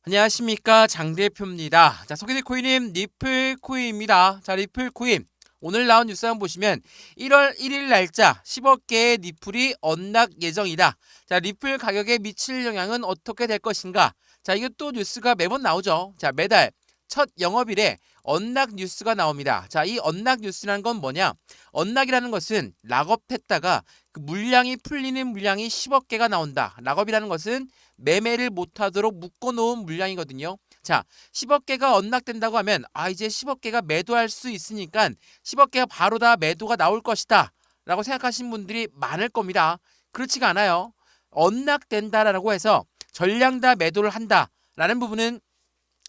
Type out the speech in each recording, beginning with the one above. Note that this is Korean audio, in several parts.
안녕하십니까, 장 대표입니다. 자, 소개될 코인은 리플코인입니다. 자, 리플코인 오늘 나온 뉴스 한번 보시면 1월 1일 날짜 10억 개의 리플이 언락 예정이다. 자, 리플 가격에 미칠 영향은 어떻게 될 것인가? 자, 이것도 뉴스가 매번 나오죠. 자, 매달 첫 영업일에 언락 뉴스가 나옵니다. 자, 이 언락 뉴스라는 건 뭐냐? 언락이라는 것은 락업했다가 그 물량이 풀리는 물량이 10억 개가 나온다. 락업이라는 것은 매매를 못하도록 묶어놓은 물량이거든요. 자, 10억 개가 언락된다고 하면 이제 10억 개가 매도할 수 있으니까 10억 개가 바로 다 매도가 나올 것이다 라고 생각하시는 분들이 많을 겁니다. 그렇지가 않아요. 언락된다라고 해서 전량 다 매도를 한다라는 부분은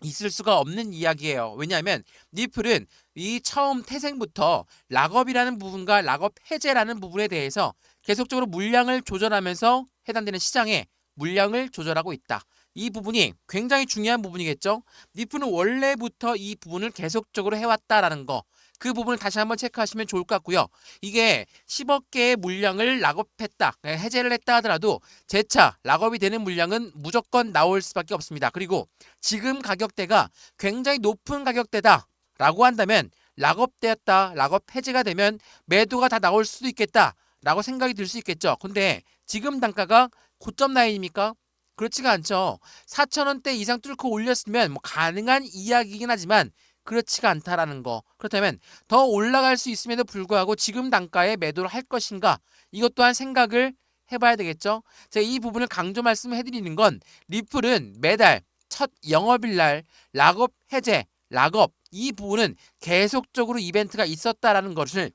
있을 수가 없는 이야기예요. 왜냐하면 리플은 이 처음 태생부터 락업이라는 부분과 락업 해제라는 부분에 대해서 계속적으로 물량을 조절하면서 해당되는 시장에 물량을 조절하고 있다. 이 부분이 굉장히 중요한 부분이겠죠. 리플은 원래부터 이 부분을 계속적으로 해왔다라는 거. 그 부분을 다시 한번 체크하시면 좋을 것 같고요. 이게 10억 개의 물량을 락업했다, 해제를 했다 하더라도 재차 락업이 되는 물량은 무조건 나올 수밖에 없습니다. 그리고 지금 가격대가 굉장히 높은 가격대다 라고 한다면 락업되었다, 락업 해제가 되면 매도가 다 나올 수도 있겠다 라고 생각이 들 수 있겠죠. 근데 지금 단가가 고점 라인입니까? 그렇지가 않죠. 4,000원대 이상 뚫고 올렸으면 뭐 가능한 이야기이긴 하지만 그렇지가 않다라는 거. 그렇다면 더 올라갈 수 있음에도 불구하고 지금 단가에 매도를 할 것인가? 이것 또한 생각을 해봐야 되겠죠. 제가 이 부분을 강조 말씀해드리는 건 리플은 매달 첫 영업일 날 락업 해제, 락업 이 부분은 계속적으로 이벤트가 있었다라는 것을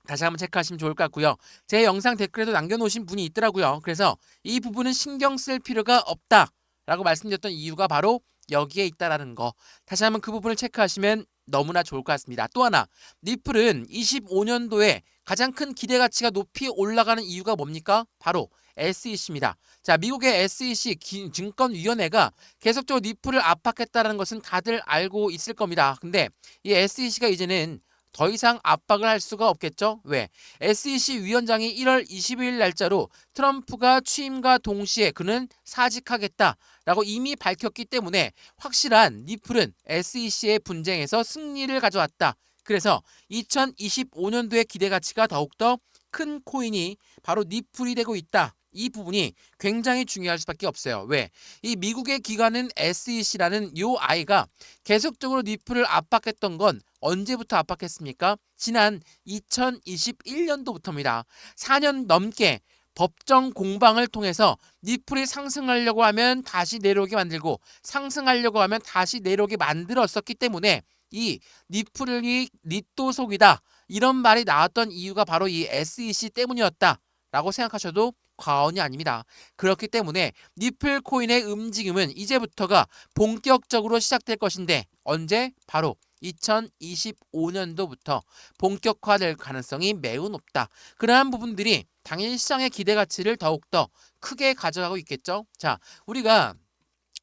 다시 한번 체크하시면 좋을 것 같고요. 제 영상 댓글에도 남겨놓으신 분이 있더라고요. 그래서 이 부분은 신경 쓸 필요가 없다라고 말씀드렸던 이유가 바로 여기에 있다라는 거. 다시 한번 그 부분을 체크하시면 너무나 좋을 것 같습니다. 또 하나, 리플은 25년도에 가장 큰 기대 가치가 높이 올라가는 이유가 뭡니까? 바로 SEC입니다. 자, 미국의 SEC 증권위원회가 계속적으로 리플을 압박했다는 것은 다들 알고 있을 겁니다. 근데 이 SEC가 이제는 더 이상 압박을 할 수가 없겠죠? 왜? SEC 위원장이 1월 20일 날짜로 트럼프가 취임과 동시에 그는 사직하겠다라고 이미 밝혔기 때문에 확실한 리플은 SEC의 분쟁에서 승리를 가져왔다. 그래서 2025년도의 기대 가치가 더욱더 큰 코인이 바로 리플이 되고 있다. 이 부분이 굉장히 중요할 수밖에 없어요. 왜? 이 미국의 기관은 SEC라는 요 아이가 계속적으로 리플을 압박했던 건 언제부터 압박했습니까? 지난 2021년도부터입니다. 4년 넘게 법정 공방을 통해서 리플이 상승하려고 하면 다시 내려오게 만들고 상승하려고 하면 다시 내려오게 만들었었기 때문에 이 리플이 리또속이다 이런 말이 나왔던 이유가 바로 이 SEC 때문이었다라고 생각하셔도 과언이 아닙니다. 그렇기 때문에 리플 코인의 움직임은 이제부터가 본격적으로 시작될 것인데 언제? 바로 2025년도부터 본격화될 가능성이 매우 높다. 그러한 부분들이 당연히 시장의 기대 가치를 더욱더 크게 가져가고 있겠죠. 자, 우리가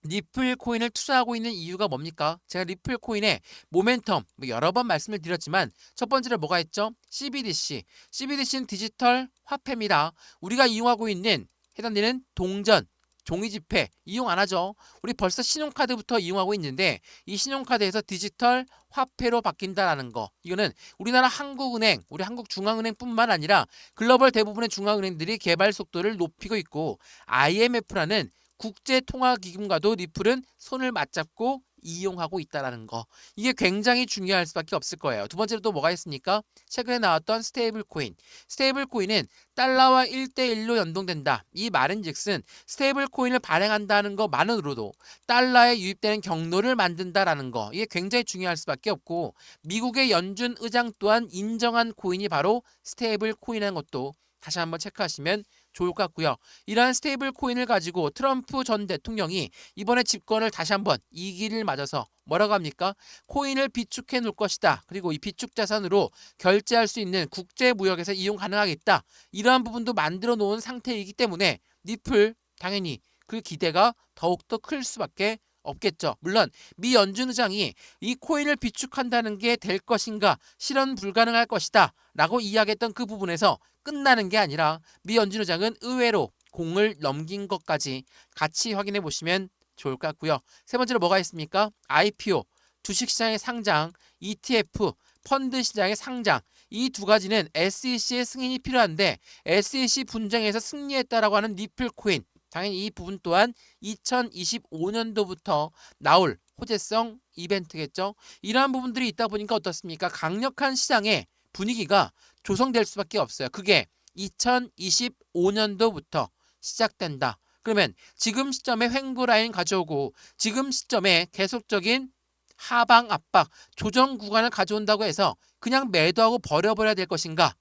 리플 코인을 투자하고 있는 이유가 뭡니까? 제가 리플 코인의 모멘텀 여러 번 말씀을 드렸지만 첫 번째로 뭐가 있죠? CBDC. CBDC는 디지털 화폐입니다. 우리가 이용하고 있는 해당되는 동전, 종이지폐 이용 안 하죠. 우리 벌써 신용카드부터 이용하고 있는데 이 신용카드에서 디지털 화폐로 바뀐다라는 거. 이거는 우리나라 한국은행, 우리 한국중앙은행뿐만 아니라 글로벌 대부분의 중앙은행들이 개발 속도를 높이고 있고 IMF라는 국제통화기금과도 리플은 손을 맞잡고 이용하고 있다는 거. 이게 굉장히 중요할 수밖에 없을 거예요. 두 번째로 또 뭐가 있습니까? 최근에 나왔던 스테이블 코인. 스테이블 코인은 달러와 1대1로 연동된다. 이 말은즉슨 스테이블 코인을 발행한다는 것만으로도 달러에 유입되는 경로를 만든다라는 거. 이게 굉장히 중요할 수밖에 없고 미국의 연준 의장 또한 인정한 코인이 바로 스테이블 코인이라는 것도 다시 한번 체크하시면 좋을 것 같고요. 이러한 스테이블 코인을 가지고 트럼프 전 대통령이 이번에 집권을 다시 한번 2기를 맞아서 뭐라고 합니까? 코인을 비축해 놓을 것이다. 그리고 이 비축 자산으로 결제할 수 있는 국제 무역에서 이용 가능하겠다. 이러한 부분도 만들어 놓은 상태이기 때문에 리플 당연히 그 기대가 더욱더 클 수밖에 없겠죠. 물론 미 연준 의장이 이 코인을 비축한다는 게 될 것인가 실현 불가능할 것이다 라고 이야기했던 그 부분에서 끝나는 게 아니라 미 연준 의장은 의외로 공을 넘긴 것까지 같이 확인해 보시면 좋을 것 같고요. 세 번째로 뭐가 있습니까? IPO, 주식시장의 상장, ETF, 펀드 시장의 상장. 이 두 가지는 SEC의 승인이 필요한데 SEC 분쟁에서 승리했다라고 하는 리플 코인. 당연히 이 부분 또한 2025년도부터 나올 호재성 이벤트겠죠. 이러한 부분들이 있다 보니까 어떻습니까? 강력한 시장의 분위기가 조성될 수밖에 없어요. 그게 2025년도부터 시작된다. 그러면 지금 시점에 횡보 라인 가져오고 지금 시점에 계속적인 하방 압박, 조정 구간을 가져온다고 해서 그냥 매도하고 버려버려야 될 것인가?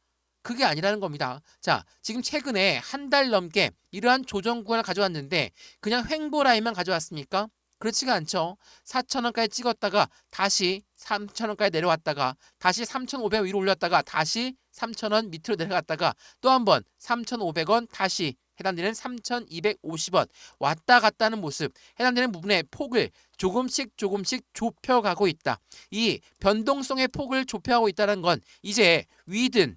그게 아니라는 겁니다. 자, 지금 최근에 한 달 넘게 이러한 조정 구간을 가져왔는데 그냥 횡보 라인만 가져왔습니까? 그렇지가 않죠. 4,000원까지 찍었다가 다시 3,000원까지 내려왔다가 다시 3,500원 위로 올렸다가 다시 3,000원 밑으로 내려갔다가 또 한 번 3,500원 다시 해당되는 3,250원 왔다 갔다 하는 모습, 해당되는 부분의 폭을 조금씩 좁혀가고 있다. 이 변동성의 폭을 좁혀가고 있다는 건 이제 위든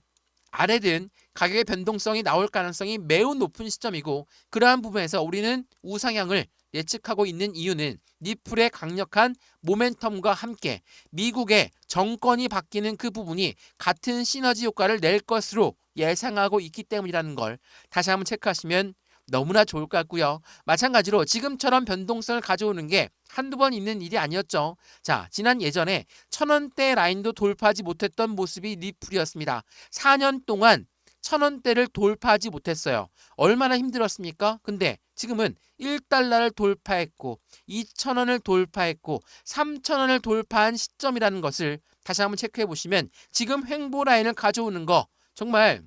아래든 가격의 변동성이 나올 가능성이 매우 높은 시점이고 그러한 부분에서 우리는 우상향을 예측하고 있는 이유는 니플의 강력한 모멘텀과 함께 미국의 정권이 바뀌는 그 부분이 같은 시너지 효과를 낼 것으로 예상하고 있기 때문이라는 걸 다시 한번 체크하시면 너무나 좋을 것 같고요. 마찬가지로 지금처럼 변동성을 가져오는 게 한두 번 있는 일이 아니었죠. 자, 지난 예전에 1,000원대 라인도 돌파하지 못했던 모습이 리플이었습니다. 4년 동안 1,000원대를 돌파하지 못했어요. 얼마나 힘들었습니까? 근데 지금은 1달러를 돌파했고 2,000원을 돌파했고 3,000원을 돌파한 시점이라는 것을 다시 한번 체크해 보시면 지금 횡보 라인을 가져오는 거 정말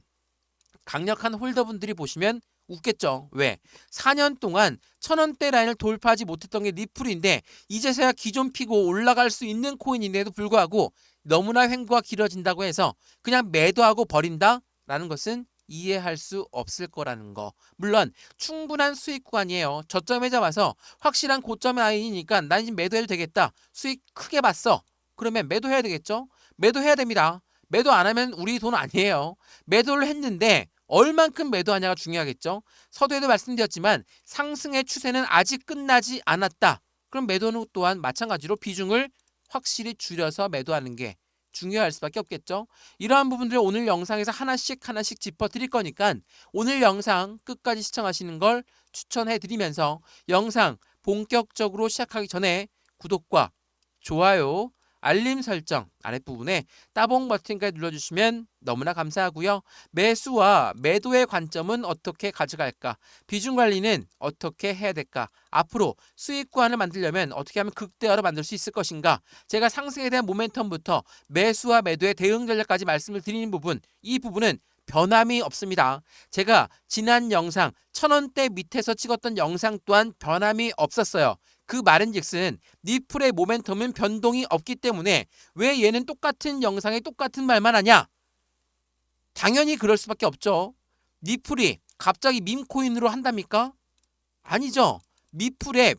강력한 홀더분들이 보시면 웃겠죠. 왜? 4년 동안 1,000원대 라인을 돌파하지 못했던 게 리플인데 이제서야 기존 피고 올라갈 수 있는 코인인데도 불구하고 너무나 횡보가 길어진다고 해서 그냥 매도하고 버린다라는 것은 이해할 수 없을 거라는 거. 물론 충분한 수익 구간이에요. 저점에 잡아서 확실한 고점 라인이니까 난 지금 매도해도 되겠다. 수익 크게 봤어. 그러면 매도해야 되겠죠? 매도해야 됩니다. 매도 안 하면 우리 돈 아니에요. 매도를 했는데 얼만큼 매도하냐가 중요하겠죠. 서두에도 말씀드렸지만 상승의 추세는 아직 끝나지 않았다. 그럼 매도는 또한 마찬가지로 비중을 확실히 줄여서 매도하는 게 중요할 수밖에 없겠죠. 이러한 부분들을 오늘 영상에서 하나씩 짚어드릴 거니까 오늘 영상 끝까지 시청하시는 걸 추천해드리면서 영상 본격적으로 시작하기 전에 구독과 좋아요, 알림 설정 아랫부분에 따봉 버튼까지 눌러주시면 너무나 감사하고요. 매수와 매도의 관점은 어떻게 가져갈까? 비중 관리는 어떻게 해야 될까? 앞으로 수익 구간을 만들려면 어떻게 하면 극대화로 만들 수 있을 것인가? 제가 상승에 대한 모멘텀부터 매수와 매도의 대응 전략까지 말씀을 드리는 부분, 이 부분은 변함이 없습니다. 제가 지난 영상 1,000원대 밑에서 찍었던 영상 또한 변함이 없었어요. 그 말인즉슨 니플의 모멘텀은 변동이 없기 때문에 왜 얘는 똑같은 영상에 똑같은 말만 하냐? 당연히 그럴 수밖에 없죠. 니플이 갑자기 밈코인으로 한답니까? 아니죠. 니플의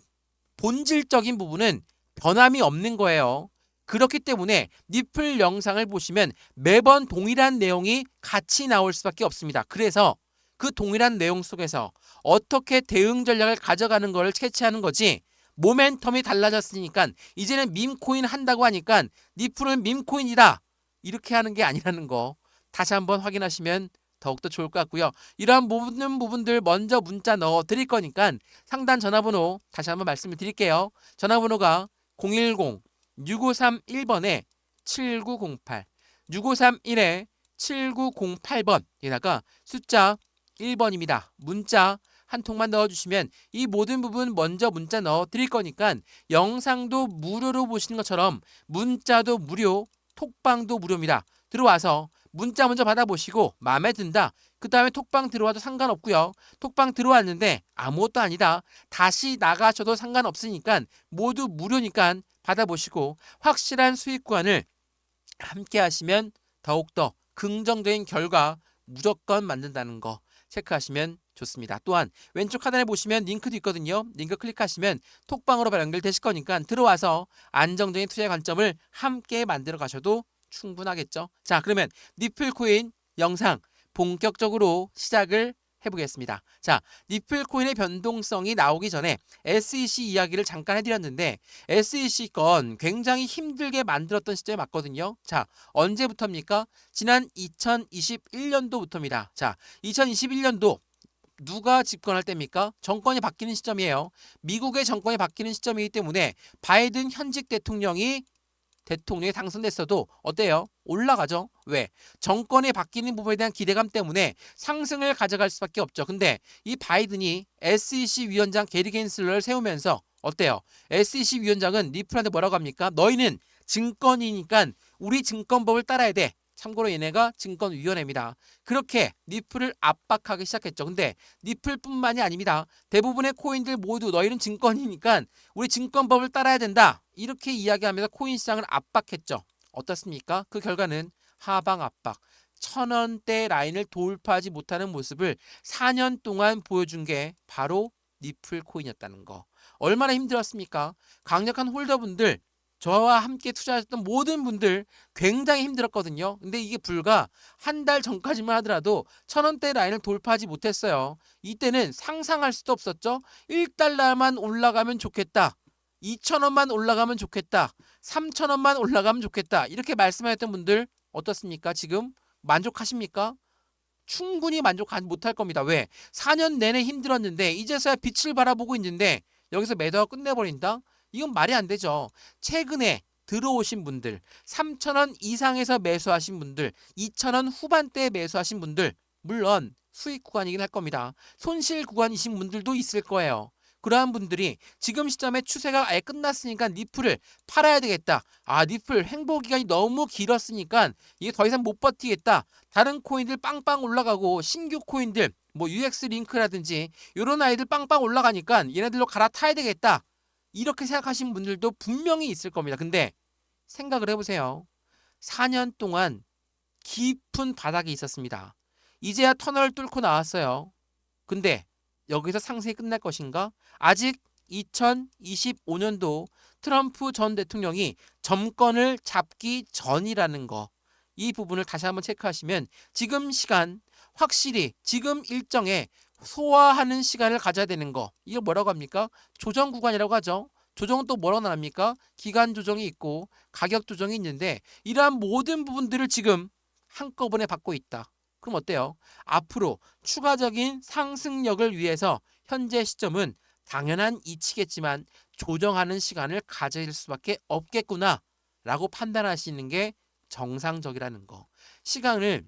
본질적인 부분은 변함이 없는 거예요. 그렇기 때문에 니플 영상을 보시면 매번 동일한 내용이 같이 나올 수밖에 없습니다. 그래서 그 동일한 내용 속에서 어떻게 대응 전략을 가져가는 것을 캐치하는 거지, 모멘텀이 달라졌으니까 이제는 밈코인 한다고 하니까 니플은 밈코인이다 이렇게 하는 게 아니라는 거 다시 한번 확인하시면 더욱더 좋을 것 같고요. 이러한 모든 부분들 먼저 문자 넣어 드릴 거니까 상단 전화번호 다시 한번 말씀을 드릴게요. 전화번호가 010-6531번에 7908 6531에 7908번에다가 숫자 1번입니다. 문자 한 통만 넣어주시면 이 모든 부분 먼저 문자 넣어 드릴 거니까 영상도 무료로 보시는 것처럼 문자도 무료, 톡방도 무료입니다. 들어와서 문자 먼저 받아보시고 마음에 든다. 그 다음에 톡방 들어와도 상관없고요. 톡방 들어왔는데 아무것도 아니다. 다시 나가셔도 상관없으니까 모두 무료니까 받아보시고 확실한 수익 구간을 함께 하시면 더욱더 긍정적인 결과 무조건 만든다는 거 체크하시면 좋습니다. 또한 왼쪽 하단에 보시면 링크도 있거든요. 링크 클릭하시면 톡방으로 바로 연결되실 거니까 들어와서 안정적인 투자의 관점을 함께 만들어 가셔도 충분하겠죠. 자, 그러면 니플 코인 영상 본격적으로 시작을 해보겠습니다. 자, 니플 코인의 변동성이 나오기 전에 SEC 이야기를 잠깐 해드렸는데 SEC 건 굉장히 힘들게 만들었던 시점이 맞거든요. 자, 언제부터입니까? 지난 2021년도부터입니다. 자, 2021년도 누가 집권할 때입니까? 정권이 바뀌는 시점이에요. 미국의 정권이 바뀌는 시점이기 때문에 바이든 현직 대통령이 당선됐어도 어때요? 올라가죠. 왜? 정권이 바뀌는 부분에 대한 기대감 때문에 상승을 가져갈 수밖에 없죠. 근데 이 바이든이 SEC 위원장 게리 겐슬러를 세우면서 어때요? SEC 위원장은 리플한테 뭐라고 합니까? 너희는 증권이니까 우리 증권법을 따라야 돼. 참고로 얘네가 증권위원회입니다. 그렇게 니플을 압박하기 시작했죠. 근데 니플뿐만이 아닙니다. 대부분의 코인들 모두 너희는 증권이니까 우리 증권법을 따라야 된다. 이렇게 이야기하면서 코인 시장을 압박했죠. 어떻습니까? 그 결과는 하방 압박. 1,000원대 라인을 돌파하지 못하는 모습을 4년 동안 보여준 게 바로 니플 코인이었다는 거. 얼마나 힘들었습니까? 강력한 홀더분들, 저와 함께 투자하셨던 모든 분들 굉장히 힘들었거든요. 근데 이게 불과 한 달 전까지만 하더라도 1,000원대 라인을 돌파하지 못했어요. 이때는 상상할 수도 없었죠. 1달러만 올라가면 좋겠다. 2,000원만 올라가면 좋겠다. 3,000원만 올라가면 좋겠다. 이렇게 말씀하셨던 분들 어떻습니까? 지금 만족하십니까? 충분히 만족하지 못할 겁니다. 왜? 4년 내내 힘들었는데 이제서야 빛을 바라보고 있는데 여기서 매도가 끝내버린다? 이건 말이 안 되죠. 최근에 들어오신 분들, 3,000원 이상에서 매수하신 분들, 2,000원 후반대에 매수하신 분들, 물론 수익 구간이긴 할 겁니다. 손실 구간이신 분들도 있을 거예요. 그러한 분들이 지금 시점에 추세가 아예 끝났으니까 니플을 팔아야 되겠다. 아, 니플 횡보 기간이 너무 길었으니까 이게 더 이상 못 버티겠다. 다른 코인들 빵빵 올라가고 신규 코인들 뭐 UX 링크라든지 이런 아이들 빵빵 올라가니까 얘네들로 갈아타야 되겠다. 이렇게 생각하신 분들도 분명히 있을 겁니다. 근데 생각을 해보세요. 4년 동안 깊은 바닥이 있었습니다. 이제야 터널을 뚫고 나왔어요. 근데 여기서 상승이 끝날 것인가? 아직 2025년도 트럼프 전 대통령이 정권을 잡기 전이라는 거. 이 부분을 다시 한번 체크하시면 지금 시간, 확실히 지금 일정에 소화하는 시간을 가져야 되는 거. 이거 뭐라고 합니까? 조정 구간이라고 하죠. 조정은 또 뭐라고 나옵니까? 기간 조정이 있고 가격 조정이 있는데 이러한 모든 부분들을 지금 한꺼번에 받고 있다. 그럼 어때요? 앞으로 추가적인 상승력을 위해서 현재 시점은 당연한 이치겠지만 조정하는 시간을 가질 수밖에 없겠구나 라고 판단하시는 게 정상적이라는 거. 시간을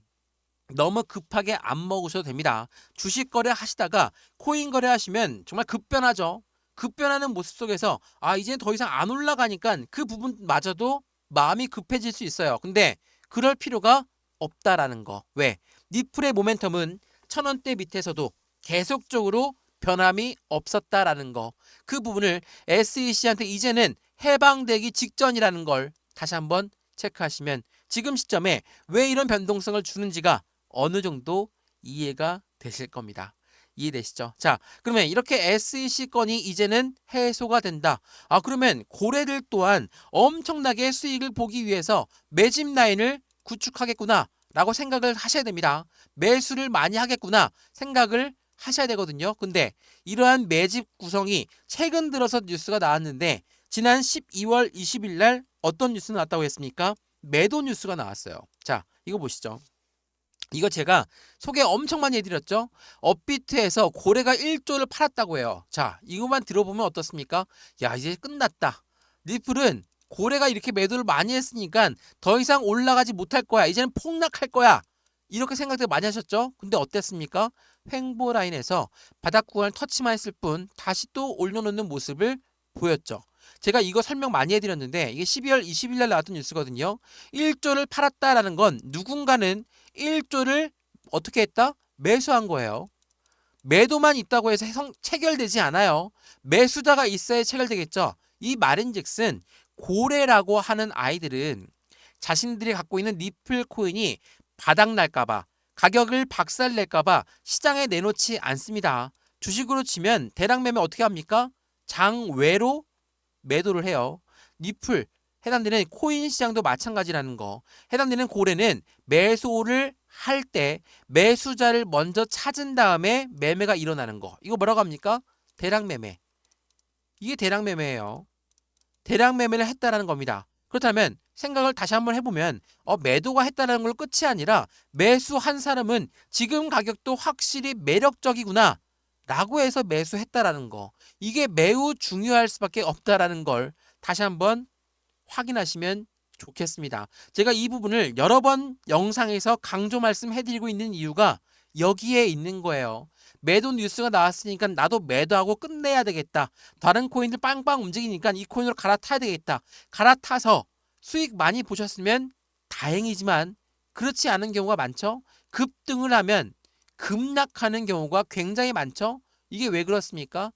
너무 급하게 안 먹으셔도 됩니다. 주식 거래 하시다가 코인 거래 하시면 정말 급변하죠. 급변하는 모습 속에서 이제 더 이상 안 올라가니까 그 부분마저도 마음이 급해질 수 있어요. 근데 그럴 필요가 없다라는 거. 왜? 니플의 모멘텀은 1,000원대 밑에서도 계속적으로 변함이 없었다라는 거. 그 부분을 SEC한테 이제는 해방되기 직전이라는 걸 다시 한번 체크하시면 지금 시점에 왜 이런 변동성을 주는지가 어느 정도 이해가 되실 겁니다. 이해되시죠? 자, 그러면 이렇게 SEC 건이 이제는 해소가 된다. 그러면 고래들 또한 엄청나게 수익을 보기 위해서 매집 라인을 구축하겠구나 라고 생각을 하셔야 됩니다. 매수를 많이 하겠구나 생각을 하셔야 되거든요. 근데 이러한 매집 구성이 최근 들어서 뉴스가 나왔는데 지난 12월 20일 날 어떤 뉴스가 나왔다고 했습니까? 매도 뉴스가 나왔어요. 자, 이거 보시죠. 이거 제가 소개 엄청 많이 해드렸죠. 업비트에서 고래가 1조를 팔았다고 해요. 자, 이것만 들어보면 어떻습니까? 야, 이제 끝났다. 리플은 고래가 이렇게 매도를 많이 했으니까 더 이상 올라가지 못할 거야. 이제는 폭락할 거야. 이렇게 생각들 많이 하셨죠? 근데 어땠습니까? 횡보 라인에서 바닥 구간을 터치만 했을 뿐 다시 또 올려놓는 모습을 보였죠. 제가 이거 설명 많이 해드렸는데 이게 12월 20일 날 나왔던 뉴스거든요. 1조를 팔았다라는 건 누군가는 1조를 어떻게 했다? 매수한 거예요. 매도만 있다고 해서 체결되지 않아요. 매수자가 있어야 체결되겠죠. 이 말인즉슨 고래라고 하는 아이들은 자신들이 갖고 있는 니플 코인이 바닥날까봐 가격을 박살낼까봐 시장에 내놓지 않습니다. 주식으로 치면 대량 매매 어떻게 합니까? 장외로 매도를 해요. 니플 해당되는 코인 시장도 마찬가지라는 거. 해당되는 고래는 매수를 할 때 매수자를 먼저 찾은 다음에 매매가 일어나는 거. 이거 뭐라고 합니까? 대량 매매. 이게 대량 매매예요. 대량 매매를 했다라는 겁니다. 그렇다면 생각을 다시 한번 해보면 매도가 했다는 걸 끝이 아니라 매수한 사람은 지금 가격도 확실히 매력적이구나 라고 해서 매수했다라는 거. 이게 매우 중요할 수밖에 없다라는 걸 다시 한번 확인하시면 좋겠습니다. 제가 이 부분을 여러 번 영상에서 강조 말씀해드리고 있는 이유가 여기에 있는 거예요. 매도 뉴스가 나왔으니까 나도 매도하고 끝내야 되겠다. 다른 코인들 빵빵 움직이니까 이 코인으로 갈아타야 되겠다. 갈아타서 수익 많이 보셨으면 다행이지만 그렇지 않은 경우가 많죠. 급등을 하면 급락하는 경우가 굉장히 많죠. 이게 왜 그렇습니까?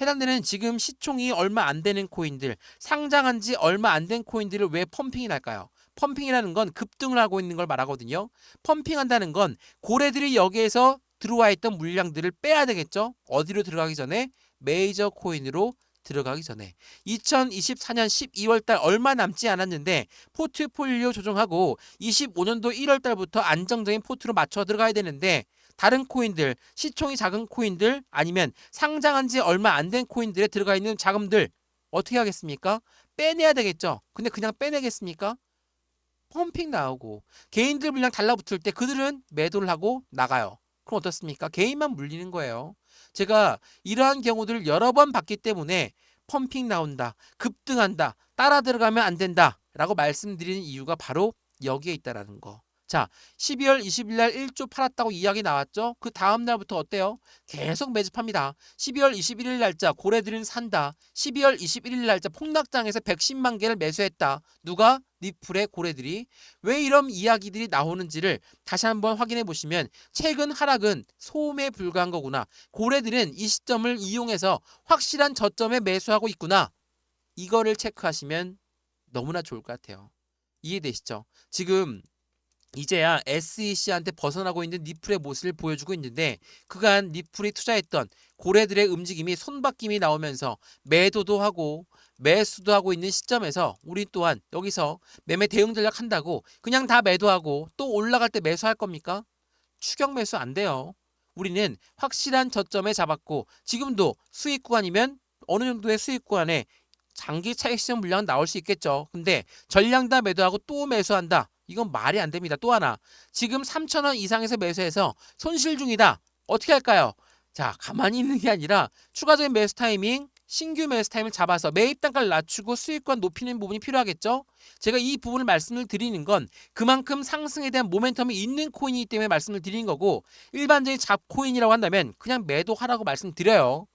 해당되는 지금 시총이 얼마 안 되는 코인들, 상장한 지 얼마 안 된 코인들을 왜 펌핑이 날까요? 펌핑이라는 건 급등을 하고 있는 걸 말하거든요. 펌핑한다는 건 고래들이 여기에서 들어와 있던 물량들을 빼야 되겠죠. 어디로 들어가기 전에? 메이저 코인으로 들어가기 전에. 2024년 12월 달 얼마 남지 않았는데 포트폴리오 조정하고 25년도 1월 달부터 안정적인 포트로 맞춰 들어가야 되는데 다른 코인들, 시총이 작은 코인들 아니면 상장한 지 얼마 안 된 코인들에 들어가 있는 자금들 어떻게 하겠습니까? 빼내야 되겠죠. 근데 그냥 빼내겠습니까? 펌핑 나오고 개인들 물량 달라붙을 때 그들은 매도를 하고 나가요. 그럼 어떻습니까? 개인만 물리는 거예요. 제가 이러한 경우들을 여러 번 봤기 때문에 펌핑 나온다, 급등한다, 따라 들어가면 안 된다 라고 말씀드리는 이유가 바로 여기에 있다라는 거. 자, 12월 20일 날 1조 팔았다고 이야기 나왔죠? 그 다음 날부터 어때요? 계속 매집합니다. 12월 21일 날짜 고래들은 산다. 12월 21일 날짜 폭락장에서 110만 개를 매수했다. 누가? 니플의 고래들이. 왜 이런 이야기들이 나오는지를 다시 한번 확인해 보시면 최근 하락은 소음에 불과한 거구나. 고래들은 이 시점을 이용해서 확실한 저점에 매수하고 있구나. 이거를 체크하시면 너무나 좋을 것 같아요. 이해되시죠? 지금 이제야 SEC한테 벗어나고 있는 니플의 모습을 보여주고 있는데 그간 니플이 투자했던 고래들의 움직임이 손바뀜이 나오면서 매도도 하고 매수도 하고 있는 시점에서 우리 또한 여기서 매매 대응 전략 한다고 그냥 다 매도하고 또 올라갈 때 매수할 겁니까? 추격 매수 안 돼요. 우리는 확실한 저점에 잡았고 지금도 수익 구간이면 어느 정도의 수익 구간에 장기 차익 시장 물량은 나올 수 있겠죠. 근데 전량 다 매도하고 또 매수한다. 이건 말이 안 됩니다. 또 하나. 지금 3,000원 이상에서 매수해서 손실 중이다. 어떻게 할까요? 자, 가만히 있는 게 아니라 추가적인 매수 타이밍, 신규 매수 타이밍을 잡아서 매입 단가를 낮추고 수익권 높이는 부분이 필요하겠죠? 제가 이 부분을 말씀을 드리는 건 그만큼 상승에 대한 모멘텀이 있는 코인이기 때문에 말씀을 드리는 거고 일반적인 잡코인이라고 한다면 그냥 매도하라고 말씀드려요.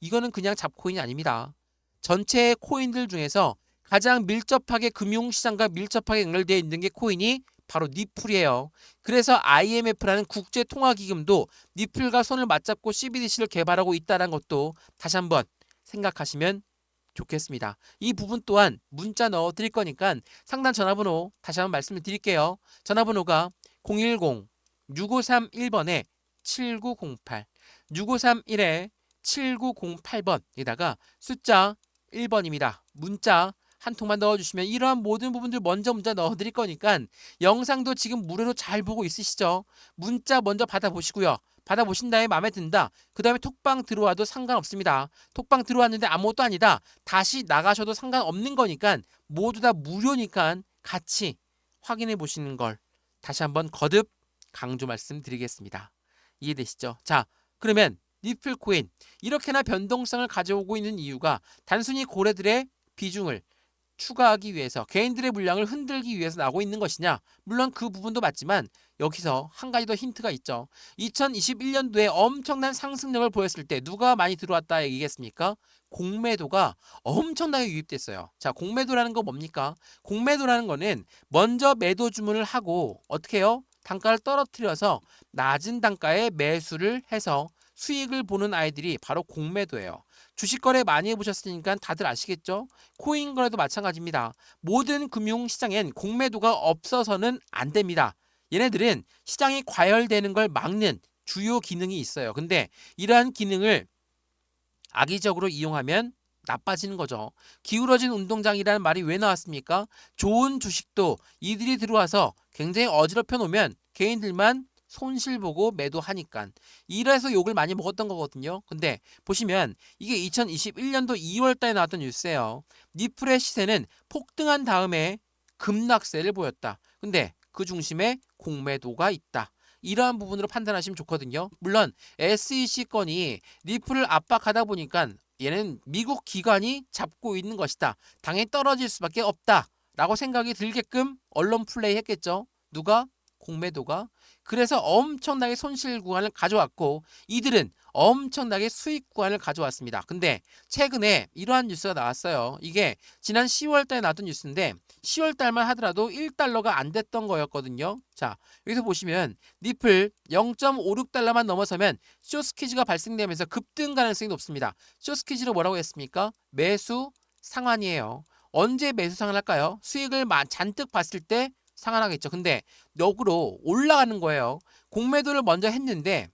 이거는 그냥 잡코인이 아닙니다. 전체 코인들 중에서 가장 밀접하게 금융시장과 밀접하게 연결되어 있는 게 코인이 바로 니플이에요. 그래서 IMF라는 국제통화기금도 니플과 손을 맞잡고 CBDC를 개발하고 있다는 것도 다시 한번 생각하시면 좋겠습니다. 이 부분 또한 문자 넣어 드릴 거니까 상단 전화번호 다시 한번 말씀을 드릴게요. 전화번호가 010-6531번에 7908 6531에 7908번에다가 숫자 1번입니다. 문자 한 통만 넣어주시면 이러한 모든 부분들 먼저 문자 넣어드릴 거니까 영상도 지금 무료로 잘 보고 있으시죠? 문자 먼저 받아보시고요. 받아보신 다음에 마음에 든다. 그 다음에 톡방 들어와도 상관없습니다. 톡방 들어왔는데 아무것도 아니다. 다시 나가셔도 상관없는 거니까 모두 다 무료니까 같이 확인해 보시는 걸 다시 한번 거듭 강조 말씀드리겠습니다. 이해되시죠? 자, 그러면 니플 코인 이렇게나 변동성을 가져오고 있는 이유가 단순히 고래들의 비중을 추가하기 위해서 개인들의 물량을 흔들기 위해서 나오고 있는 것이냐? 물론 그 부분도 맞지만 여기서 한 가지 더 힌트가 있죠. 2021년도에 엄청난 상승력을 보였을 때 누가 많이 들어왔다 얘기겠습니까? 공매도가 엄청나게 유입됐어요. 자, 공매도라는 건 뭡니까? 공매도라는 거는 먼저 매도 주문을 하고 어떻게 해요? 단가를 떨어뜨려서 낮은 단가에 매수를 해서 수익을 보는 아이들이 바로 공매도예요. 주식 거래 많이 해보셨으니까 다들 아시겠죠? 코인 거래도 마찬가지입니다. 모든 금융시장엔 공매도가 없어서는 안 됩니다. 얘네들은 시장이 과열되는 걸 막는 주요 기능이 있어요. 근데 이러한 기능을 악의적으로 이용하면 나빠지는 거죠. 기울어진 운동장이라는 말이 왜 나왔습니까? 좋은 주식도 이들이 들어와서 굉장히 어지럽혀 놓으면 개인들만 손실 보고 매도하니까. 이래서 욕을 많이 먹었던 거거든요. 근데 보시면 이게 2021년도 2월 달에 나왔던 뉴스예요. 니플의 시세는 폭등한 다음에 급락세를 보였다. 근데 그 중심에 공매도가 있다. 이러한 부분으로 판단하시면 좋거든요. 물론 SEC 건이 니플을 압박하다 보니까 얘는 미국 기관이 잡고 있는 것이다. 당연히 떨어질 수밖에 없다. 라고 생각이 들게끔 언론 플레이 했겠죠. 누가? 공매도가. 그래서 엄청나게 손실 구간을 가져왔고 이들은 엄청나게 수익 구간을 가져왔습니다. 근데 최근에 이러한 뉴스가 나왔어요. 이게 지난 10월 달에 나왔던 뉴스인데 10월 달만 하더라도 1달러가 안 됐던 거였거든요. 자, 여기서 보시면 니플 0.56달러만 넘어서면 숏스퀴즈가 발생되면서 급등 가능성이 높습니다. 숏스퀴즈로 뭐라고 했습니까? 매수 상환이에요. 언제 매수 상환할까요? 수익을 잔뜩 봤을 때 상환하겠죠. 근데 역으로 올라가는 거예요. 공매도를 먼저 했는데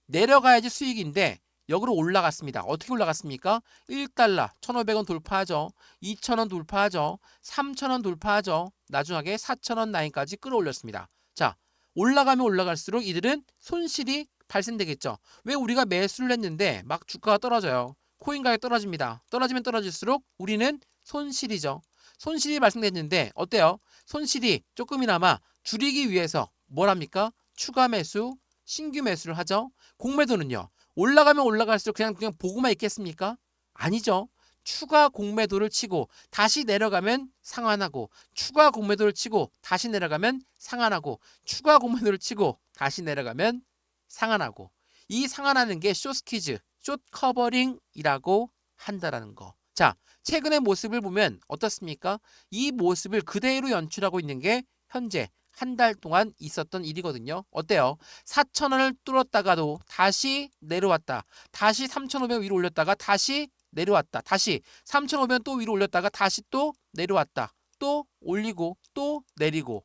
내려가야지 수익인데 역으로 올라갔습니다. 어떻게 올라갔습니까? 1달러, 1,500원 돌파하죠. 2,000원 돌파하죠. 3,000원 돌파하죠. 나중에 4,000원 라인까지 끌어올렸습니다. 자, 올라가면 올라갈수록 이들은 손실이 발생되겠죠. 왜 우리가 매수를 했는데 막 주가가 떨어져요. 코인 가격이 떨어집니다. 떨어지면 떨어질수록 우리는 손실이죠. 손실이 발생됐는데 어때요? 손실이 조금이나마 줄이기 위해서 뭘 합니까? 추가 매수, 신규 매수를 하죠. 공매도는요. 올라가면 올라갈수록 그냥 보고만 있겠습니까? 아니죠. 추가 공매도를 치고 다시 내려가면 상환하고 추가 공매도를 치고 다시 내려가면 상환하고 추가 공매도를 치고 다시 내려가면 상환하고 이 상환하는 게 숏스퀴즈, 숏 커버링이라고 한다라는 거. 자, 최근의 모습을 보면 어떻습니까? 이 모습을 그대로 연출하고 있는 게 현재 한 달 동안 있었던 일이거든요. 어때요? 4,000원을 뚫었다가도 다시 내려왔다. 다시 3,500원 위로 올렸다가 다시 내려왔다. 다시 3,500원 또 위로 올렸다가 다시 또 내려왔다. 또 올리고 또 내리고.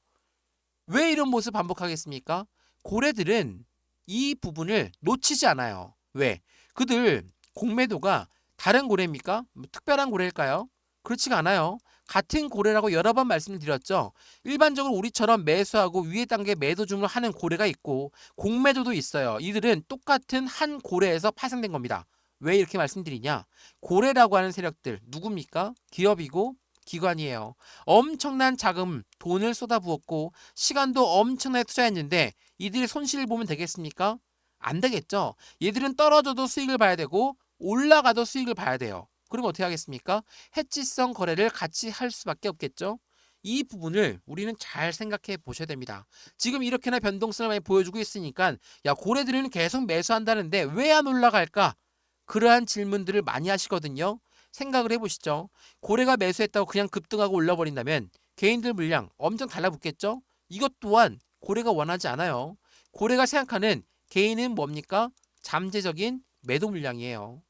왜 이런 모습 반복하겠습니까? 고래들은 이 부분을 놓치지 않아요. 왜? 그들 공매도가 다른 고래입니까? 특별한 고래일까요? 그렇지가 않아요. 같은 고래라고 여러 번 말씀드렸죠. 일반적으로 우리처럼 매수하고 위에 단계 매도 주문을 하는 고래가 있고 공매도도 있어요. 이들은 똑같은 한 고래에서 파생된 겁니다. 왜 이렇게 말씀드리냐? 고래라고 하는 세력들 누굽니까? 기업이고 기관이에요. 엄청난 자금, 돈을 쏟아부었고 시간도 엄청나게 투자했는데 이들이 손실을 보면 되겠습니까? 안 되겠죠. 얘들은 떨어져도 수익을 봐야 되고 올라가도 수익을 봐야 돼요. 그럼 어떻게 하겠습니까? 해지성 거래를 같이 할 수밖에 없겠죠. 이 부분을 우리는 잘 생각해 보셔야 됩니다. 지금 이렇게나 변동성을 많이 보여주고 있으니까 야 고래들은 계속 매수한다는데 왜 안 올라갈까? 그러한 질문들을 많이 하시거든요. 생각을 해보시죠. 고래가 매수했다고 그냥 급등하고 올라버린다면 개인들 물량 엄청 달라붙겠죠? 이것 또한 고래가 원하지 않아요. 고래가 생각하는 개인은 뭡니까? 잠재적인 매도 물량이에요.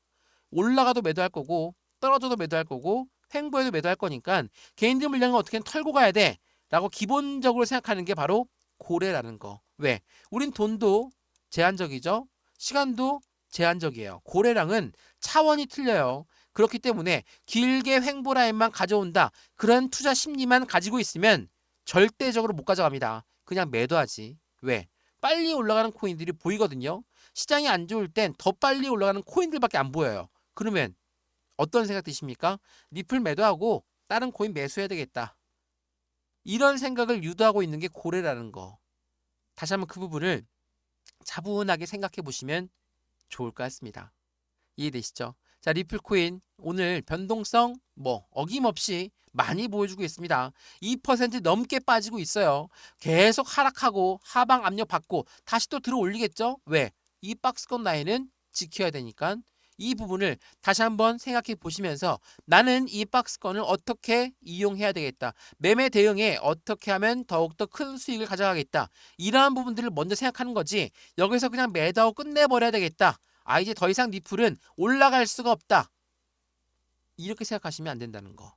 올라가도 매도할 거고 떨어져도 매도할 거고 횡보해도 매도할 거니까 개인들 물량은 어떻게든 털고 가야 돼 라고 기본적으로 생각하는 게 바로 고래라는 거. 왜? 우린 돈도 제한적이죠. 시간도 제한적이에요. 고래랑은 차원이 틀려요. 그렇기 때문에 길게 횡보 라인만 가져온다. 그런 투자 심리만 가지고 있으면 절대적으로 못 가져갑니다. 그냥 매도하지. 왜? 빨리 올라가는 코인들이 보이거든요. 시장이 안 좋을 땐 더 빨리 올라가는 코인들밖에 안 보여요. 그러면 어떤 생각 드십니까? 니플 매도하고 다른 코인 매수해야 되겠다. 이런 생각을 유도하고 있는 게 고래라는 거. 다시 한번 그 부분을 차분하게 생각해 보시면 좋을 것 같습니다. 이해되시죠? 자, 리플 코인 오늘 변동성 어김없이 많이 보여주고 있습니다. 2% 넘게 빠지고 있어요. 계속 하락하고 하방 압력 받고 다시 또 들어 올리겠죠? 왜? 이 박스권 라인은 지켜야 되니까 이 부분을 다시 한번 생각해 보시면서 나는 이 박스권을 어떻게 이용해야 되겠다. 매매 대응에 어떻게 하면 더욱더 큰 수익을 가져가겠다. 이러한 부분들을 먼저 생각하는 거지 여기서 그냥 매도하고 끝내버려야 되겠다. 이제 더 이상 니플은 올라갈 수가 없다. 이렇게 생각하시면 안 된다는 거.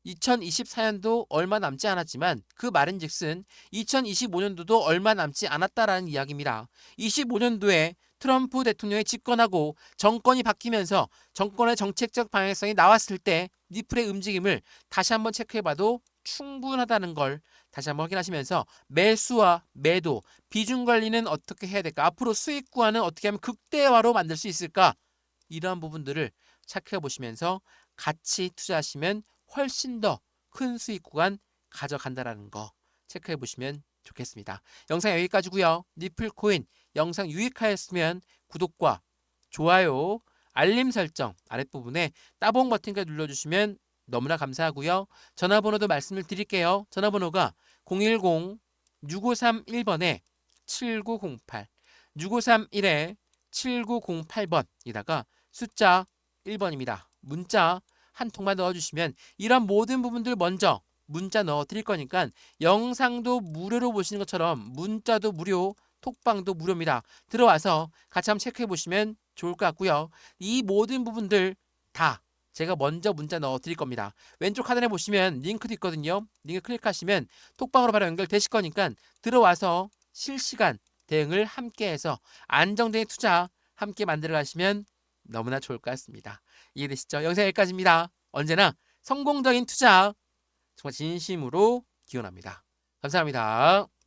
2024년도 얼마 남지 않았지만 그 말인즉슨 2025년도도 얼마 남지 않았다라는 이야기입니다. 25년도에 트럼프 대통령이 집권하고 정권이 바뀌면서 정권의 정책적 방향성이 나왔을 때 니플의 움직임을 다시 한번 체크해봐도 충분하다는 걸 다시 한번 확인하시면서 매수와 매도, 비중 관리는 어떻게 해야 될까? 앞으로 수익 구간은 어떻게 하면 극대화로 만들 수 있을까? 이러한 부분들을 체크해 보시면서 같이 투자하시면 훨씬 더 큰 수익 구간 가져간다라는 거 체크해 보시면 좋겠습니다. 영상 여기까지고요. 니플코인 영상 유익하였으면 구독과 좋아요, 알림 설정 아랫부분에 따봉 버튼까지 눌러주시면 너무나 감사하고요. 전화번호도 말씀을 드릴게요. 전화번호가 010-6531번에 7908, 6531에 7908번이다가 숫자 1번입니다. 문자 한 통만 넣어주시면 이런 모든 부분들 먼저 문자 넣어 드릴 거니까 영상도 무료로 보시는 것처럼 문자도 무료, 톡방도 무료입니다. 들어와서 같이 한번 체크해 보시면 좋을 것 같고요. 이 모든 부분들 다 제가 먼저 문자 넣어 드릴 겁니다. 왼쪽 하단에 보시면 링크도 있거든요. 링크 클릭하시면 톡방으로 바로 연결되실 거니까 들어와서 실시간 대응을 함께해서 안정적인 투자 함께 만들어 가시면 너무나 좋을 것 같습니다. 이해되시죠? 영상 여기까지입니다. 언제나 성공적인 투자 정말 진심으로 기원합니다. 감사합니다.